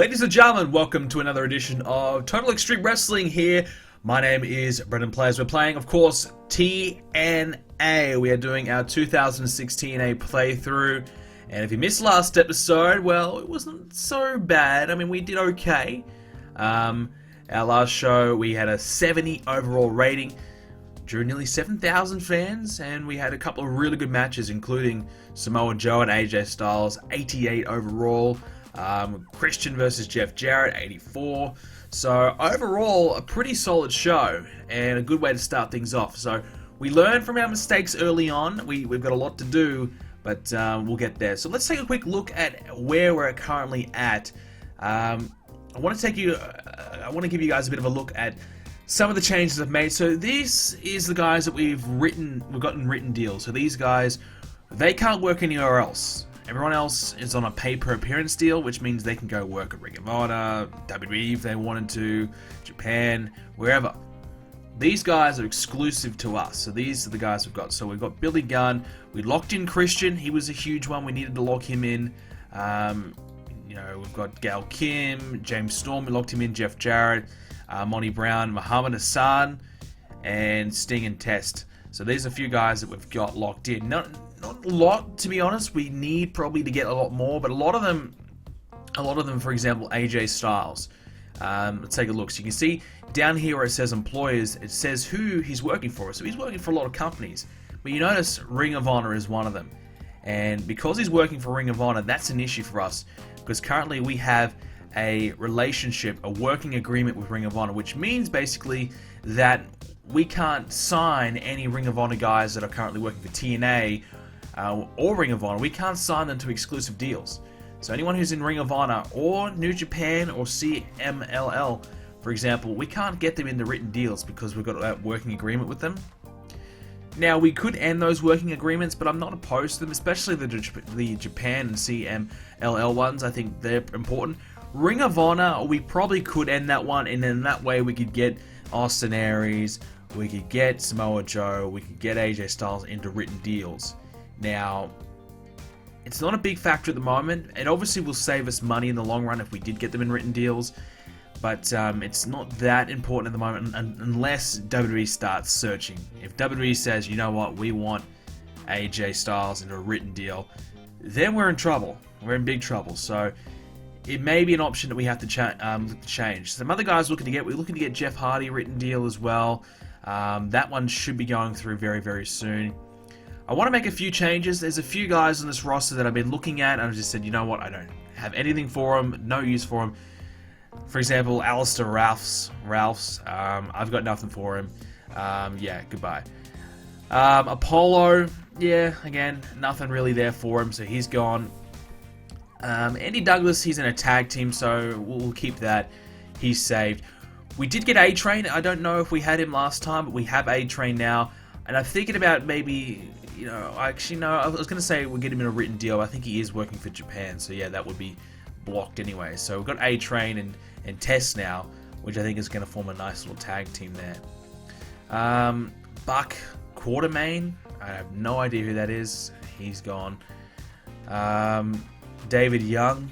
Ladies and gentlemen, welcome to another edition of Total Extreme Wrestling here. My name is BrendenPlayz. We're playing, of course, TNA. We are doing our 2016 TNA playthrough. And if you missed last episode, well, it wasn't so bad. I mean, we did okay. Our last show, we had a 70 overall rating. Drew nearly 7,000 fans, and we had a couple of really good matches, including Samoa Joe and AJ Styles, 88 overall. Christian versus Jeff Jarrett, 84. So overall, a pretty solid show and a good way to start things off. So we learned from our mistakes early on. We've got a lot to do, but we'll get there. So let's take a quick look at where we're currently at. I want to give you guys a bit of a look at some of the changes I've made. So this is the guys that we've gotten written deals. So these guys, they can't work anywhere else. Everyone else is on a pay-per-appearance deal, which means they can go work at Ring of Honor, WWE if they wanted to, Japan, wherever. These guys are exclusive to us, so these are the guys we've got. So we've got Billy Gunn, we locked in Christian, he was a huge one, we needed to lock him in. We've got Gail Kim, James Storm, we locked him in, Jeff Jarrett, Monty Brown, Muhammad Hassan, and Sting and Test. So there's a few guys that we've got locked in. Not a lot, to be honest. We need probably to get a lot more, but a lot of them, for example, AJ Styles. Let's take a look. So you can see down here where it says employers, it says who he's working for. So he's working for a lot of companies. But you notice Ring of Honor is one of them. And because he's working for Ring of Honor, that's an issue for us. Because currently we have a relationship, a working agreement with Ring of Honor, which means basically that we can't sign any Ring of Honor guys that are currently working for TNA or Ring of Honor. We can't sign them to exclusive deals. So anyone who's in Ring of Honor or New Japan or CMLL, for example, we can't get them in the written deals because we've got that working agreement with them. Now, we could end those working agreements, but I'm not opposed to them, especially the Japan and CMLL ones. I think they're important. Ring of Honor, we probably could end that one, and then that way we could get Austin Aries, we could get Samoa Joe, we could get AJ Styles into written deals. Now, it's not a big factor at the moment. It obviously will save us money in the long run if we did get them in written deals, but it's not that important at the moment unless WWE starts searching. If WWE says, you know what, we want AJ Styles into a written deal, then we're in trouble. We're in big trouble. So it may be an option that we have to change. Some other guys we're looking to get Jeff Hardy written deal as well. That one should be going through very, very soon. I want to make a few changes. There's a few guys on this roster that I've been looking at, and I've just said, you know what, I don't have anything for them, no use for them. For example, Alistair Ralphs. I've got nothing for him. Yeah, goodbye. Apollo, yeah, again, nothing really there for him, so he's gone. Andy Douglas, he's in a tag team, so we'll keep that. He's saved. We did get A-Train. I don't know if we had him last time, but we have A-Train now. And I'm thinking about maybe, I was going to say we'll get him in a written deal. I think he is working for Japan, so yeah, that would be blocked anyway. So we've got A-Train and Tess now, which I think is going to form a nice little tag team there. Buck Quartermain, I have no idea who that is. He's gone. David Young,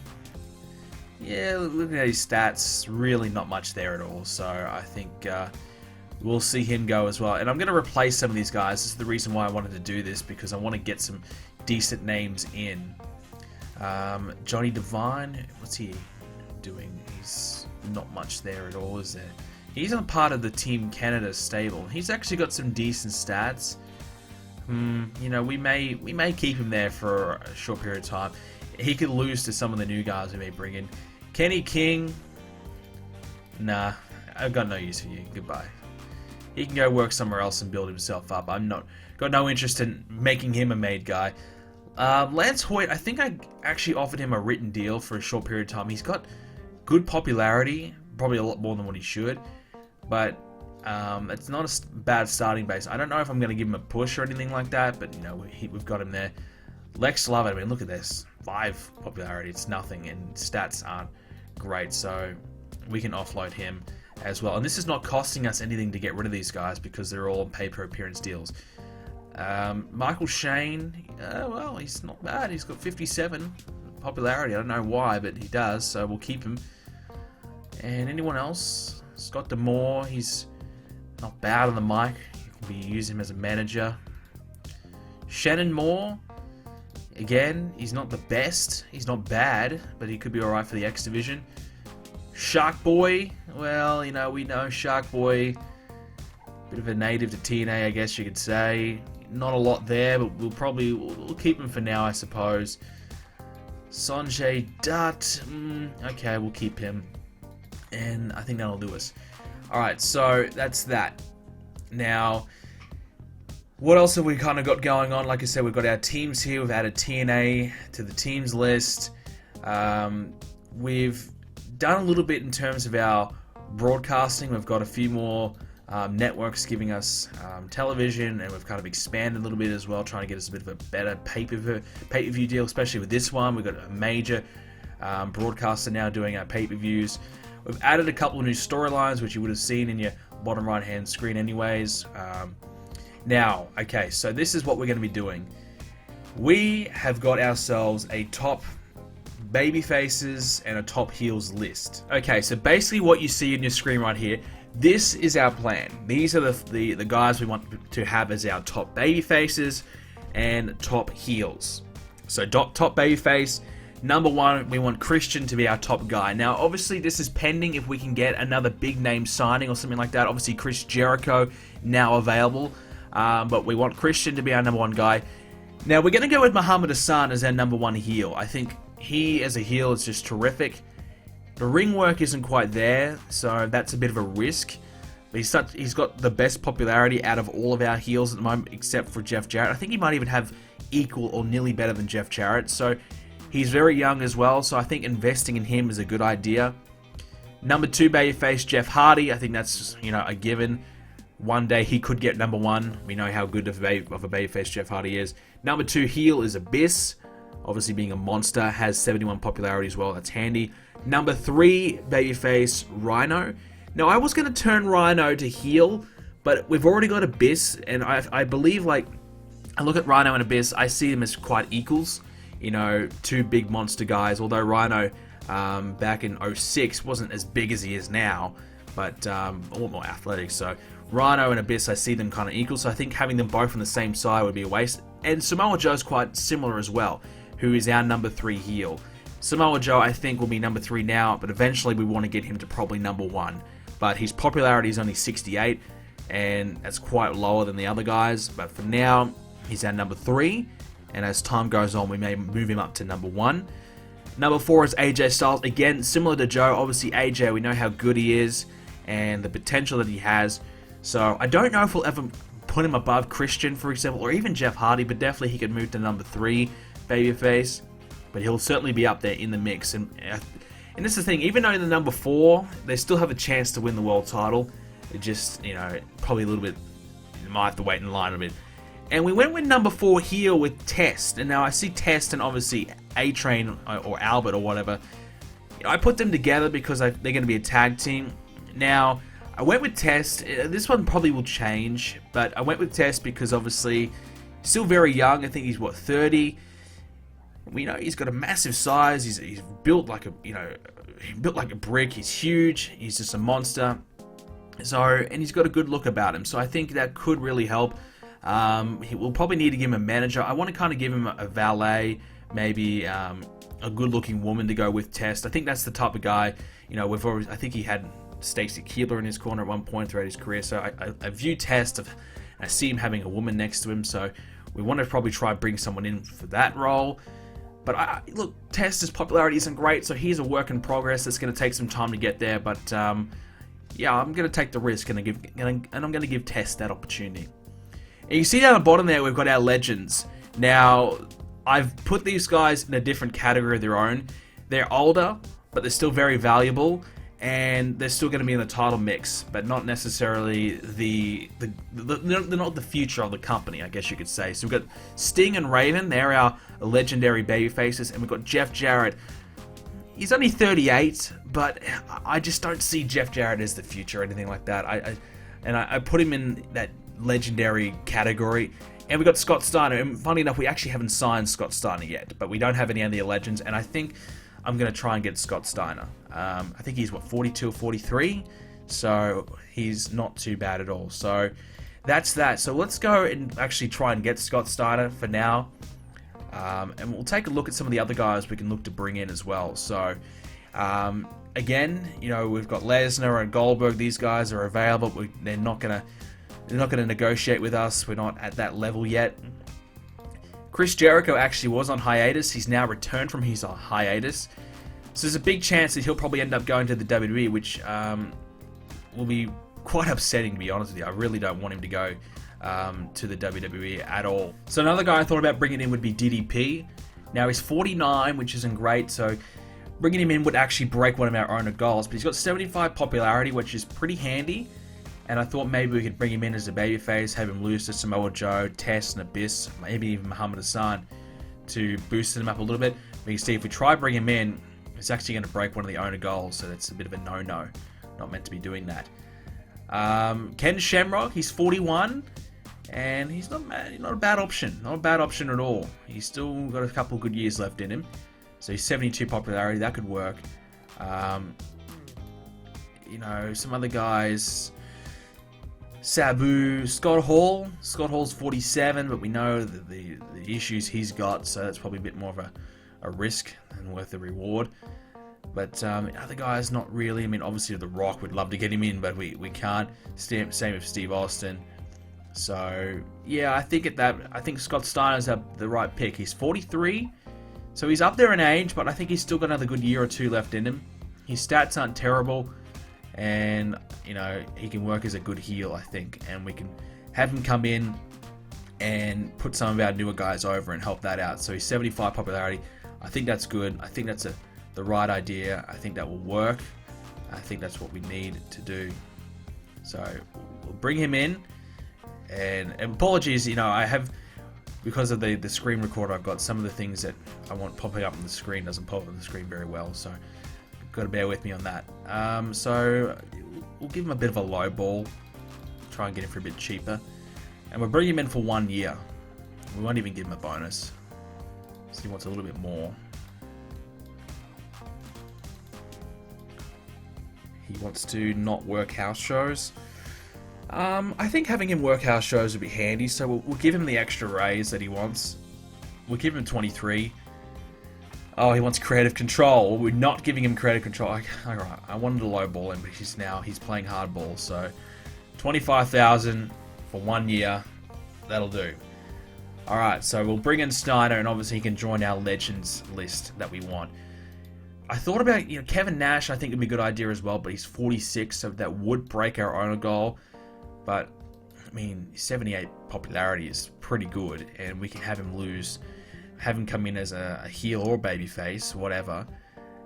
yeah, looking at his stats, really not much there at all. So I think we'll see him go as well. And I'm going to replace some of these guys. This is the reason why I wanted to do this, because I want to get some decent names in. Johnny Devine, what's he doing? He's not much there at all, is there? He's on part of the Team Canada stable. He's actually got some decent stats. We may keep him there for a short period of time. He could lose to some of the new guys we may bring in. Kenny King, nah, I've got no use for you. Goodbye. He can go work somewhere else and build himself up. Got no interest in making him a made guy. Lance Hoyt, I think I actually offered him a written deal for a short period of time. He's got good popularity, probably a lot more than what he should, but it's not a bad starting base. I don't know if I'm going to give him a push or anything like that, but we've got him there. Lex Love, I mean, look at this. 5 popularity, it's nothing, and stats aren't great, so we can offload him as well. And this is not costing us anything to get rid of these guys because they're all pay-per-appearance deals. Michael Shane, well, he's not bad. He's got 57 popularity. I don't know why, but he does, so we'll keep him. And anyone else? Scott D'Amore, he's not bad on the mic. You can use him as a manager. Shannon Moore, again, he's not the best. He's not bad, but he could be alright for the X Division. Shark Boy, well, you know, we know Shark Boy, bit of a native to TNA, I guess you could say. Not a lot there, but we'll keep him for now, I suppose. Sanjay Dutt, okay, we'll keep him. And I think that'll do us. Alright, so that's that. Now, what else have we kind of got going on? Like I said, we've got our teams here. We've added TNA to the teams list. We've done a little bit in terms of our broadcasting. We've got a few more networks giving us television, and we've kind of expanded a little bit as well, trying to get us a bit of a better pay-per-view deal, especially with this one. We've got a major broadcaster now doing our pay-per-views. We've added a couple of new storylines, which you would have seen in your bottom right-hand screen anyways. Now, okay, so this is what we're going to be doing. We have got ourselves a top babyfaces and a top heels list. Okay, so basically what you see in your screen right here, this is our plan. These are the guys we want to have as our top babyfaces and top heels. So top babyface, number one, we want Christian to be our top guy. Now, obviously, this is pending if we can get another big name signing or something like that. Obviously, Chris Jericho now available, but we want Christian to be our number one guy. Now, we're going to go with Muhammad Hassan as our number one heel. I think he, as a heel, is just terrific. The ring work isn't quite there, so that's a bit of a risk. But he's got the best popularity out of all of our heels at the moment, except for Jeff Jarrett. I think he might even have equal or nearly better than Jeff Jarrett. So he's very young as well, so I think investing in him is a good idea. Number two babyface, Jeff Hardy. I think that's just, you know, a given. One day he could get number one. We know how good of a babyface Jeff Hardy is. Number two heel is Abyss. Obviously being a monster, has 71 popularity as well. That's handy. Number three babyface, Rhino. Now I was going to turn Rhino to heel, but we've already got Abyss, and I believe, like, I look at Rhino and Abyss, I see them as quite equals. You know, two big monster guys, although Rhino back in 06 wasn't as big as he is now, but a lot more athletic. So Rhino and Abyss, I see them kind of equal, so I think having them both on the same side would be a waste. And Samoa Joe's quite similar as well, who is our number three heel. Samoa Joe, I think, will be number three now, but eventually we want to get him to probably number one. But his popularity is only 68, and that's quite lower than the other guys. But for now, he's our number three, and as time goes on, we may move him up to number one. Number four is AJ Styles. Again, similar to Joe, obviously AJ, we know how good he is and the potential that he has. So I don't know if we'll ever put him above Christian, for example, or even Jeff Hardy, but definitely he could move to number three babyface. But he'll certainly be up there in the mix. And this is the thing, even though in the number four, they still have a chance to win the world title. It just, you know, probably a little bit, you might have to wait in line a bit. And we went with number four heel with Test. And now I see Test and obviously A-Train or Albert or whatever. You know, I put them together because they're going to be a tag team. Now, I went with Test. This one probably will change, but I went with Test because obviously still very young. I think he's, what, 30? We know he's got a massive size. He's built like a, you know, built like a brick. He's huge. He's just a monster. So, and he's got a good look about him. So I think that could really help. We'll probably need to give him a manager. I want to kind of give him a valet, maybe a good-looking woman to go with Test. I think that's the type of guy. You know, I think he had Stacy Keibler in his corner at one point throughout his career. So I view Test. I see him having a woman next to him. So we want to probably try and bring someone in for that role. But look, Test's popularity isn't great, so he's a work in progress. It's going to take some time to get there, but yeah, I'm going to take the risk and I'm going to give Test that opportunity. And you see down the bottom there, we've got our legends. Now, I've put these guys in a different category of their own. They're older, but they're still very valuable, and they're still going to be in the title mix, but not necessarily they're not the future of the company, I guess you could say. So we've got Sting and Raven, they're our legendary babyfaces, and we've got Jeff Jarrett. He's only 38, but I just don't see Jeff Jarrett as the future or anything like that. I put him in that legendary category. And we've got Scott Steiner, and funny enough, we actually haven't signed Scott Steiner yet, but we don't have any other legends, and I think I'm going to try and get Scott Steiner. I think he's, what, 42 or 43? So he's not too bad at all. So that's that. So let's go and actually try and get Scott Steiner for now. And we'll take a look at some of the other guys we can look to bring in as well. So, again, you know, we've got Lesnar and Goldberg. These guys are available. They're not gonna negotiate with us. We're not at that level yet. Chris Jericho actually was on hiatus. He's now returned from his hiatus. So there's a big chance that he'll probably end up going to the WWE, which will be quite upsetting, to be honest with you. I really don't want him to go to the WWE at all. So another guy I thought about bringing in would be DDP. Now he's 49, which isn't great, so bringing him in would actually break one of our owner goals. But he's got 75 popularity, which is pretty handy. And I thought maybe we could bring him in as a babyface, have him lose to Samoa Joe, Tess, and Abyss, maybe even Muhammad Hassan, to boost him up a little bit. But you can see if we try bring him in, it's actually going to break one of the owner goals, so that's a bit of a no-no. Not meant to be doing that. Ken Shamrock, he's 41, and he's not a bad option. Not a bad option at all. He's still got a couple good years left in him. So he's 72 popularity, that could work. You know, some other guys, Sabu, Scott Hall. Scott Hall's 47, but we know the issues he's got, so that's probably a bit more of a risk than worth the reward. But other guys, not really. I mean, obviously The Rock, would love to get him in, but we can't. Same with Steve Austin. So yeah, I think Scott Steiner's the right pick. He's 43, so he's up there in age, but I think he's still got another good year or two left in him. His stats aren't terrible, and you know, he can work as a good heel, I think, and we can have him come in and put some of our newer guys over and help that out. So he's 75 popularity. I think that's good. I think that's the right idea. I think that will work. I think that's what we need to do. So we'll bring him in. And apologies, you know, I have, because of the screen recorder, I've got some of the things that I want popping up on the screen doesn't pop up on the screen very well, so you've got to bear with me on that. So we'll give him a bit of a low ball, try and get him for a bit cheaper, and we'll bring him in for 1 year. We won't even give him a bonus, so he wants a little bit more. He wants to not work house shows. I think having him work house shows would be handy, so we'll give him the extra raise that he wants. We'll give him 23. Oh, he wants creative control. We're not giving him creative control. Alright, I wanted to lowball him, but he's playing hardball, so 25,000 for 1 year. That'll do. Alright, so we'll bring in Steiner, and obviously he can join our Legends list that we want. I thought about, you know, Kevin Nash, I think would be a good idea as well, but he's 46, so that would break our owner goal. But, I mean, 78 popularity is pretty good, and we can have him come in as a heel or babyface, whatever.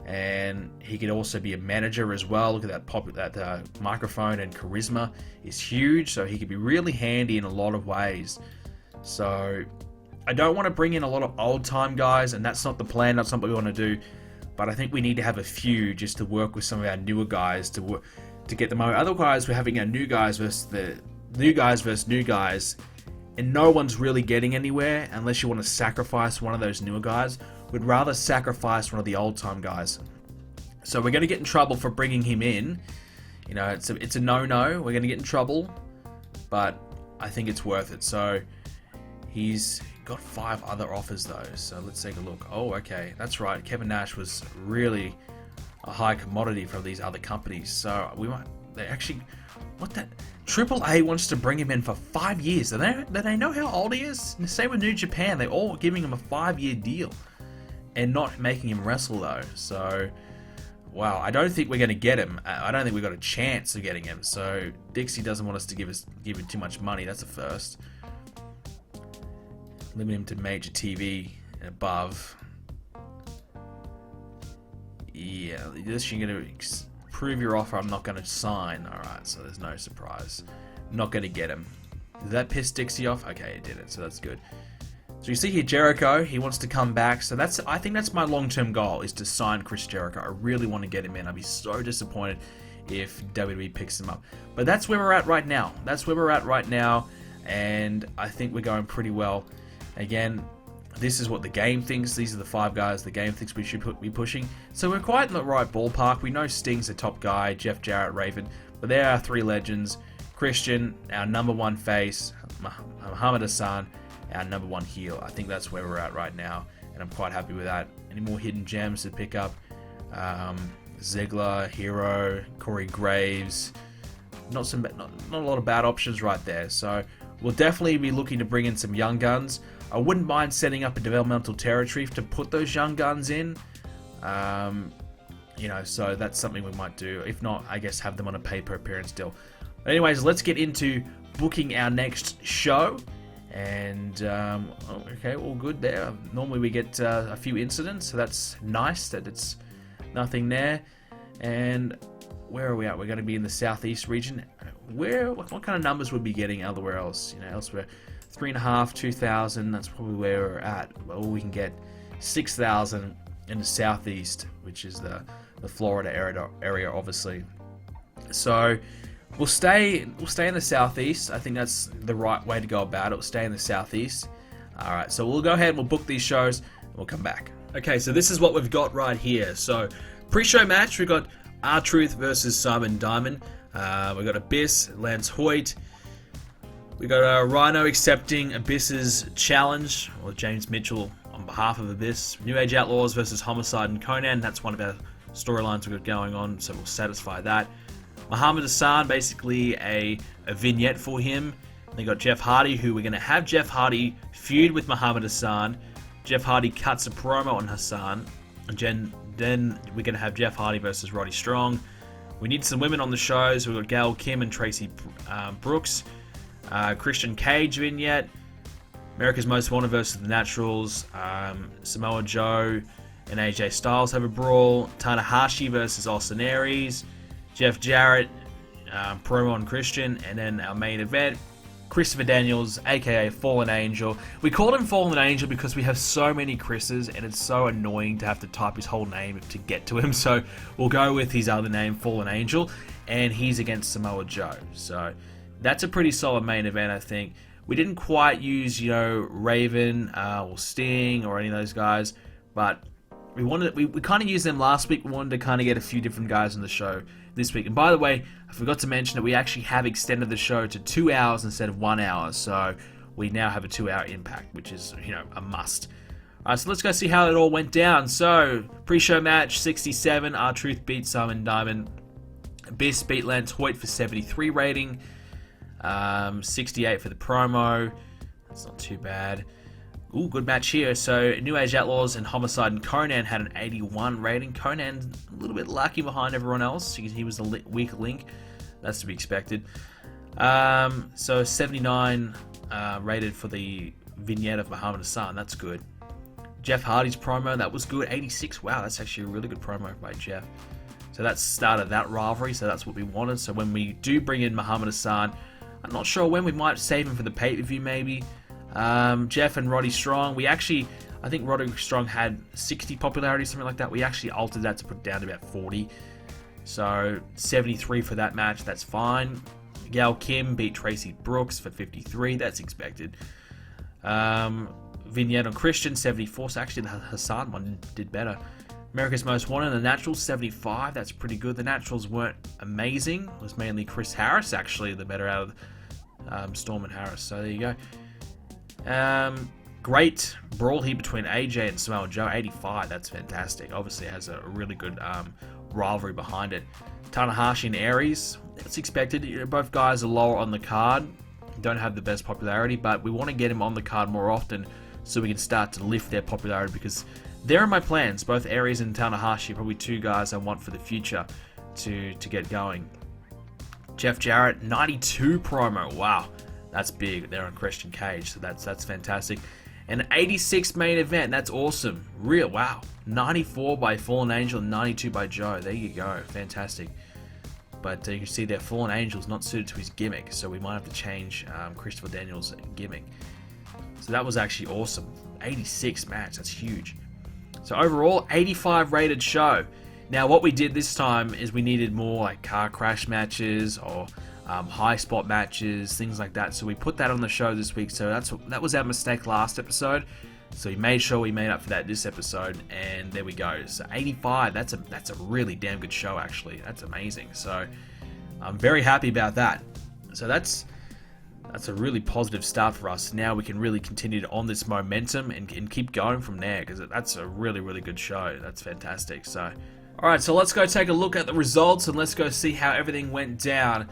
And he could also be a manager as well. Look at that microphone and charisma is huge, so he could be really handy in a lot of ways. So, I don't want to bring in a lot of old-time guys, and that's not the plan, that's not what we want to do. But I think we need to have a few just to work with some of our newer guys to get them over. Otherwise, we're having our new guys versus new guys, and no one's really getting anywhere unless you want to sacrifice one of those newer guys. We'd rather sacrifice one of the old-time guys. So we're going to get in trouble for bringing him in. You know, it's a no-no. We're going to get in trouble, but I think it's worth it. So he's got 5 other offers though, so let's take a look. Oh, okay, that's right. Kevin Nash was really a high commodity from these other companies, so they actually, what that, AAA wants to bring him in for 5 years. Do they know how old he is? The same with New Japan, they're all giving him a 5-year deal and not making him wrestle though. So wow, I don't think we're going to get him. I don't think we've got a chance of getting him. So Dixie doesn't want us to give him too much money. That's a first. Limit him to major TV and above. Yeah, this you're going to prove your offer. I'm not going to sign. Alright, so there's no surprise. Not going to get him. Did that piss Dixie off? Okay, it didn't, so that's good. So you see here Jericho, he wants to come back. So I think that's my long-term goal, is to sign Chris Jericho. I really want to get him in. I'd be so disappointed if WWE picks him up. But that's where we're at right now. And I think we're going pretty well. Again, This is what the game thinks. These are the 5 guys the game thinks we should be pushing. So we're quite in the right ballpark. We know Sting's the top guy, Jeff Jarrett, Raven, but there are 3 legends. Christian, our number 1 face, Muhammad Hassan, our number 1 heel. I think that's where we're at right now, and I'm quite happy with that. Any more hidden gems to pick up? Ziggler, Hero, Corey Graves. Not a lot of bad options right there. So we'll definitely be looking to bring in some young guns. I wouldn't mind setting up a developmental territory to put those young guns in. So that's something we might do. If not, I guess have them on a pay-per-appearance deal. But anyways, let's get into booking our next show. And, okay, all good there. Normally we get a few incidents, so that's nice that it's nothing there. And where are we at? We're going to be in the southeast region. What kind of numbers would we be getting elsewhere else? Elsewhere. 3.5, 2,000, that's probably where we're at. Well, we can get 6,000 in the southeast, which is the Florida area, obviously. So we'll stay in the southeast. I think that's the right way to go about it. We'll stay in the southeast. All right, so we'll go ahead and we'll book these shows, and we'll come back. Okay, so this is what we've got right here. So pre-show match, we've got R-Truth versus Simon Diamond. We've got Abyss, Lance Hoyt. We got Rhino accepting Abyss's challenge, or James Mitchell on behalf of Abyss. New Age Outlaws versus Homicide and Conan. That's one of our storylines we've got going on, so we'll satisfy that. Muhammad Hassan, basically a vignette for him. They got Jeff Hardy, who we're going to have Jeff Hardy feud with Muhammad Hassan. Jeff Hardy cuts a promo on Hassan. And then we're going to have Jeff Hardy versus Roddy Strong. We need some women on the show, so we've got Gail Kim and Tracy Brooks. Christian Cage vignette, America's Most Wanted versus the Naturals, Samoa Joe and AJ Styles have a brawl, Tanahashi versus Austin Aries, Jeff Jarrett, promo on Christian, and then our main event, Christopher Daniels, aka Fallen Angel. We called him Fallen Angel because we have so many Chris's, and it's so annoying to have to type his whole name to get to him, so we'll go with his other name, Fallen Angel, and he's against Samoa Joe. So that's a pretty solid main event, I think. We didn't quite use, Raven or Sting or any of those guys, but we kind of used them last week. We wanted to kind of get a few different guys on the show this week. And by the way, I forgot to mention that we actually have extended the show to 2 hours instead of 1 hour, so we now have a 2-hour impact, which is, a must. Alright, so let's go see how it all went down. So, pre-show match, 67, R-Truth beat Simon Diamond. Abyss beat Lance Hoyt for 73 rating. 68 for the promo. That's not too bad. Ooh, good match here. So New Age Outlaws and Homicide and Conan had an 81 rating. Conan a little bit lucky behind everyone else. He was the weak link. That's to be expected. So 79 rated for the vignette of Muhammad Hassan. That's good. Jeff Hardy's promo, that was good. 86. Wow, that's actually a really good promo by Jeff. So that started that rivalry. So that's what we wanted. So when we do bring in Muhammad Hassan, I'm not sure when. We might save him for the pay-per-view, maybe. Jeff and Roddy Strong. I think Roddy Strong had 60 popularity, something like that. We actually altered that to put it down to about 40. So 73 for that match. That's fine. Gail Kim beat Tracy Brooks for 53. That's expected. Vignette on Christian, 74. So actually the Hassan one did better. America's Most Wanted, the Naturals, 75. That's pretty good. The Naturals weren't amazing. It was mainly Chris Harris, actually, the better out of Storm and Harris. So there you go. Great brawl here between AJ and Samoa Joe, 85. That's fantastic. Obviously, it has a really good rivalry behind it. Tanahashi and Aries, that's expected. Both guys are lower on the card. Don't have the best popularity, but we want to get them on the card more often so we can start to lift their popularity, because they're in my plans. Both Aries and Tanahashi are probably 2 guys I want for the future to get going. Jeff Jarrett, 92 promo. Wow, that's big. They're on Christian Cage, so that's fantastic. And 86 main event. That's awesome. Real wow. 94 by Fallen Angel and 92 by Joe. There you go. Fantastic. But you can see that Fallen Angel's not suited to his gimmick, so we might have to change Christopher Daniels' gimmick. So that was actually awesome. 86 match. That's huge. So overall, 85 rated show. Now what we did this time is we needed more like car crash matches or high spot matches, things like that. So we put that on the show this week. So that was our mistake last episode. So we made sure we made up for that this episode, and there we go. So 85, that's a really damn good show, actually. That's amazing. So I'm very happy about that. So that's a really positive start for us. Now we can really continue on this momentum and keep going from there, because that's a really, really good show. That's fantastic. So, alright, so let's go take a look at the results, and let's go see how everything went down.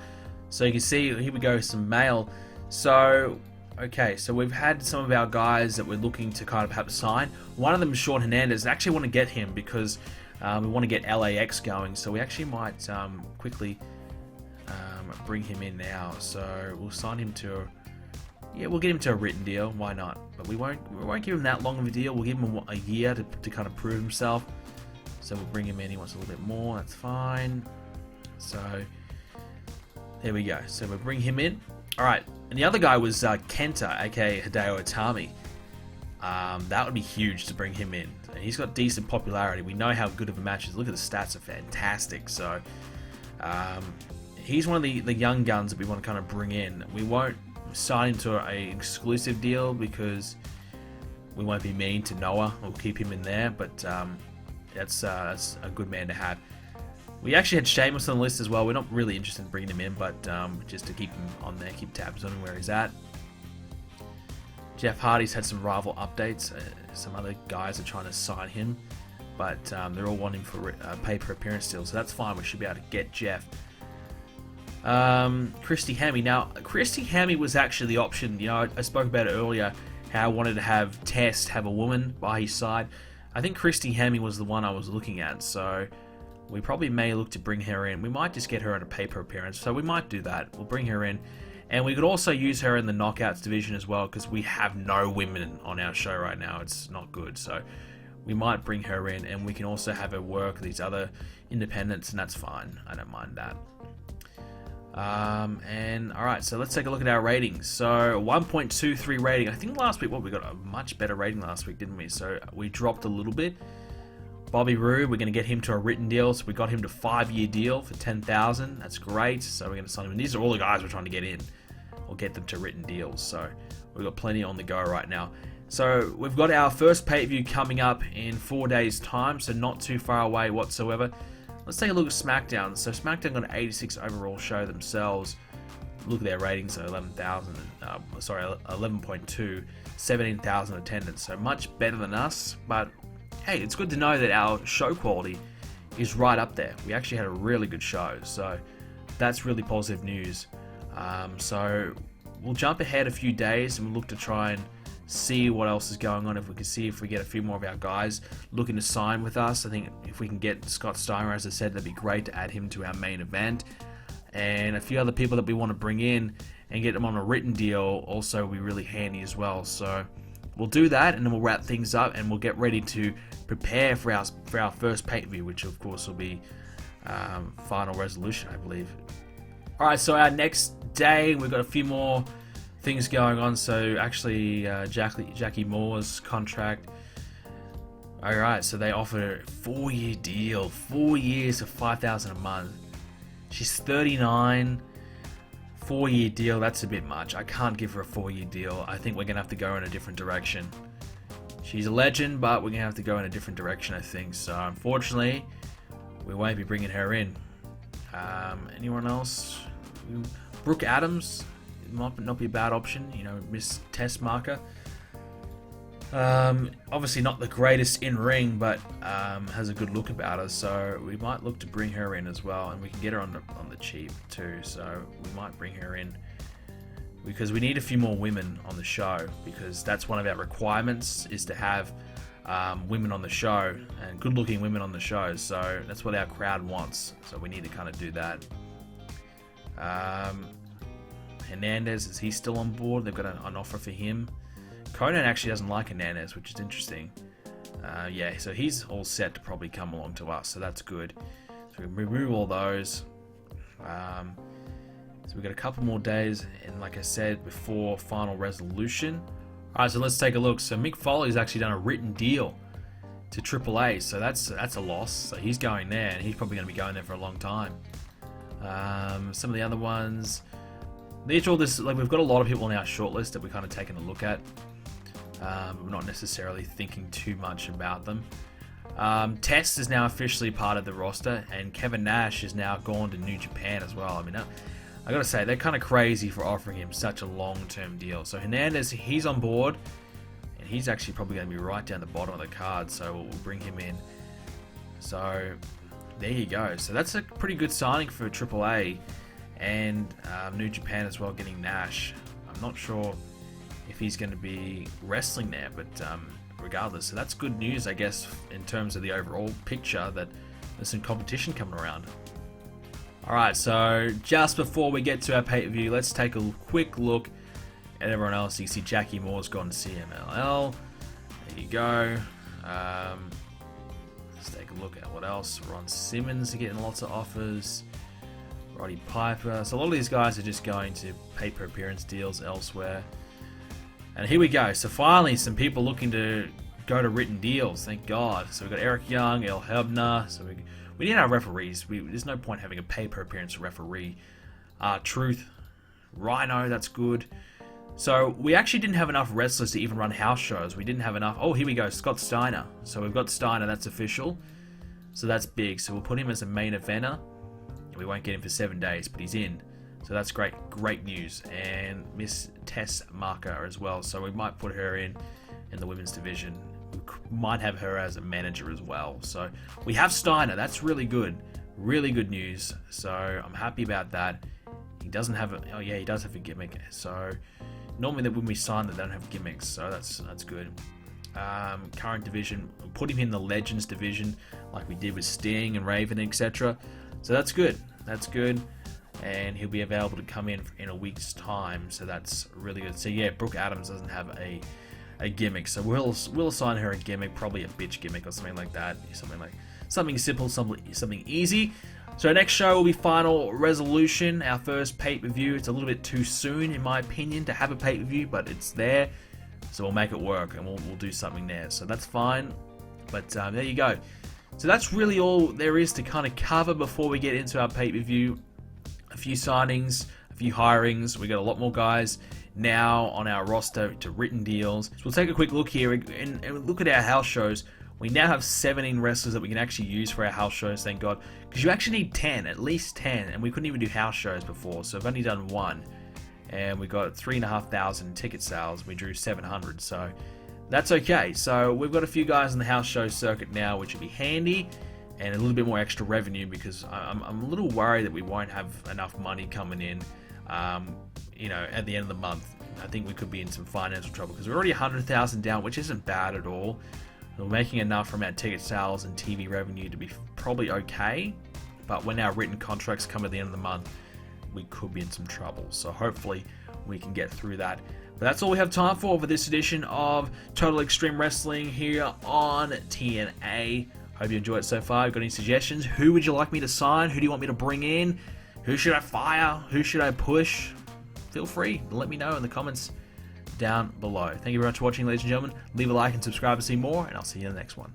So you can see, here we go, some mail. So, okay, so we've had some of our guys that we're looking to kind of have sign. One of them is Sean Hernandez. I actually want to get him because we want to get LAX going. So we actually might quickly bring him in now. So we'll sign him to, we'll get him to a written deal. Why not? But we won't give him that long of a deal. We'll give him a year to kind of prove himself. So we'll bring him in. He wants a little bit more. That's fine. So there we go. So we'll bring him in. All right. And the other guy was Kenta, aka Hideo Itami. That would be huge to bring him in. He's got decent popularity. We know how good of a match is. Look at the stats, are fantastic. So he's one of the young guns that we want to kind of bring in. We won't sign him to an exclusive deal because we won't be mean to Noah. We'll keep him in there, but that's a good man to have. We actually had Sheamus on the list as well. We're not really interested in bringing him in, but just to keep him on there, keep tabs on him where he's at. Jeff Hardy's had some rival updates. Some other guys are trying to sign him, but they're all wanting for pay-per appearance still, so that's fine. We should be able to get Jeff. Christy Hemme. Now, Christy Hemme was actually the option. You know, I spoke about it earlier, how I wanted to have Test have a woman by his side. I think Christy Hemme was the one I was looking at, so we probably may look to bring her in. We might just get her on a paper appearance, so we might do that. We'll bring her in. And we could also use her in the Knockouts division as well, because we have no women on our show right now. It's not good, so we might bring her in, and we can also have her work these other independents, and that's fine. I don't mind that. And alright, so let's take a look at our ratings. So 1.23 rating. I think last week, we got a much better rating last week, didn't we? So we dropped a little bit. Bobby Roode, we're going to get him to a written deal. So we got him to a 5-year deal for $10,000. That's great. So we're going to sign him. And these are all the guys we're trying to get in. We'll get them to written deals. So we've got plenty on the go right now. So we've got our first pay-per-view coming up in 4 days' time. So not too far away whatsoever. Let's take a look at SmackDown. So SmackDown got an 86 overall show themselves. Look at their ratings, so 11.2, 17,000 attendance. So much better than us, but hey, it's good to know that our show quality is right up there. We actually had a really good show, so that's really positive news. So we'll jump ahead a few days and we'll look to try and see what else is going on. If we can see if we get a few more of our guys looking to sign with us. I think if we can get Scott Steiner, as I said, that'd be great to add him to our main event. And a few other people that we want to bring in and get them on a written deal also will be really handy as well. So we'll do that, and then we'll wrap things up, and we'll get ready to prepare for our first pay-per-view, which of course will be Final Resolution, I believe. Alright, so our next day, we've got a few more things going on. So actually, Jackie Moore's contract. Alright, so they offered a 4-year deal, 4 years of $5,000 a month. She's 39. 4-year deal, that's a bit much. I can't give her a 4-year deal. I think we're going to have to go in a different direction. She's a legend, but we're going to have to go in a different direction, I think. So, unfortunately, we won't be bringing her in. Anyone else? Brooke Adams might not be a bad option. You know, Miss Test Marker. Obviously not the greatest in ring, but has a good look about her, so we might look to bring her in as well, and we can get her on the cheap too. So we might bring her in because we need a few more women on the show, because that's one of our requirements, is to have women on the show, and good looking women on the show. So that's what our crowd wants, so we need to kind of do that. Hernandez, is he still on board? They've got an offer for him. Conan actually doesn't like Hernandez, which is interesting. Yeah, so he's all set to probably come along to us, so that's good. So we remove all those. So we've got a couple more days, and like I said, before Final Resolution. Alright, so let's take a look. So Mick Foley's actually done a written deal to AAA, so that's a loss. So he's going there, and he's probably going to be going there for a long time. Some of the other ones, these are all this, like, we've got a lot of people on our shortlist that we're kind of taking a look at. We're not necessarily thinking too much about them. Test is now officially part of the roster, and Kevin Nash is now gone to New Japan as well. I mean, I gotta say, they're kind of crazy for offering him such a long-term deal. So Hernandez, he's on board, and he's actually probably going to be right down the bottom of the card, so we'll bring him in. So there you go. So that's a pretty good signing for AAA, and New Japan as well, getting Nash. I'm not sure if he's going to be wrestling there, but regardless, so that's good news, I guess, in terms of the overall picture that there's some competition coming around. Alright, so just before we get to our pay-per-view, let's take a quick look at everyone else. You see Jackie Moore's gone to CMLL. There you go. Let's take a look at what else. Ron Simmons are getting lots of offers. Roddy Piper. So a lot of these guys are just going to pay-per-appearance deals elsewhere. And here we go. So finally, some people looking to go to written deals. Thank God. So we've got Eric Young, El Hebner. So we need our referees. There's no point having a pay-per-appearance referee. Truth. Rhino, that's good. So we actually didn't have enough wrestlers to even run house shows. We didn't have enough. Oh, here we go. Scott Steiner. So we've got Steiner. That's official. So that's big. So we'll put him as a main eventer. We won't get him for 7 days, but he's in. So that's great. Great news. And Miss Tess Marker as well. So we might put her in the women's division. We might have her as a manager as well. So we have Steiner. That's really good. Really good news. So I'm happy about that. He doesn't have a... Oh, yeah, he does have a gimmick. So normally when we sign that, they don't have gimmicks. So that's good. Current division. We'll put him in the Legends division like we did with Sting and Raven, etc. So that's good. That's good. And he'll be available to come in a week's time. So that's really good. So yeah, Brooke Adams doesn't have a gimmick, so we'll assign her a gimmick, probably a bitch gimmick or something like that, something simple, something easy. So our next show will be Final Resolution, our first pay-per-view. It's a little bit too soon, in my opinion, to have a pay-per-view, but it's there, so we'll make it work and we'll do something there. So that's fine. But there you go. So that's really all there is to kind of cover before we get into our pay-per-view. A few signings, a few hirings. We got a lot more guys now on our roster to written deals. So we'll take a quick look here and look at our house shows. We now have 17 wrestlers that we can actually use for our house shows, thank God. Because you actually need 10, at least 10, and we couldn't even do house shows before, so I've only done one. And we got 3,500 ticket sales, we drew 700, so that's okay. So we've got a few guys in the house show circuit now, which would be handy, and a little bit more extra revenue, because I'm a little worried that we won't have enough money coming in at the end of the month. I think we could be in some financial trouble because we're already 100,000 down, which isn't bad at all. We're making enough from our ticket sales and TV revenue to be probably okay, but when our written contracts come at the end of the month, we could be in some trouble. So hopefully we can get through that. But that's all we have time for this edition of Total Extreme Wrestling here on TNA. Hope you enjoyed it so far. Got any suggestions? Who would you like me to sign? Who do you want me to bring in? Who should I fire? Who should I push? Feel free to let me know in the comments down below. Thank you very much for watching, ladies and gentlemen. Leave a like and subscribe to see more, and I'll see you in the next one.